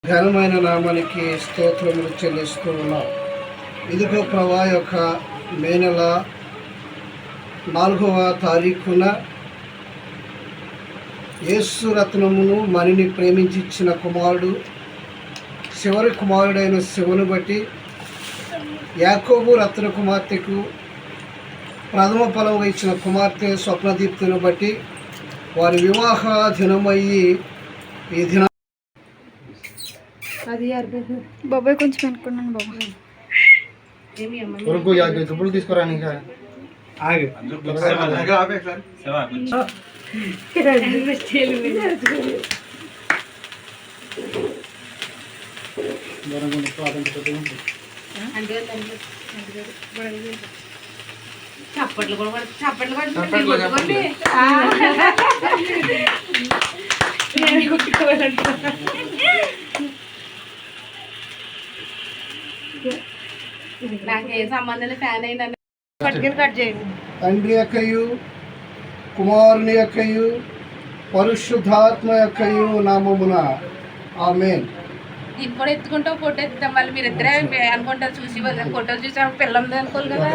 ఘనమైన నామానికి స్తోత్రములు చెల్లిస్తూ ఉన్నాం. ఇదిగో ప్రభా యొక్క మే నెల 4వ తారీఖున యేసు రత్నమును మనిని ప్రేమించి ఇచ్చిన కుమారుడు, చివరి కుమారుడైన శివుని బట్టి యాకోబు రత్న కుమార్తెకు ప్రథమ ఫలం ఇచ్చిన కుమార్తె స్వప్నదీప్తిని బట్టి వారి వివాహ దినమయ్యి ఈ దిన బాబాయ్ కొంచెం అనుకున్నాను. బాబాయ్ తీసుకురా చప్పట్లు కూడా చప్పట్లు నాకే సంబంధం ఫ్యాన్ అయినా కట్ చేయండి. తండ్రి యొక్కయు కుమారుని యొక్కయు పరిశుద్ధాత్మ యొక్కయు నామమున ఆమేన్. నేను కూడా ఎత్తుకుంటా ఫోటో ఎత్తుతాం. మళ్ళీ మీరు ఇద్దరే అనుకుంటారు, చూసి ఫోటోలు చూసి పిల్లంది అనుకోవాలి కదా.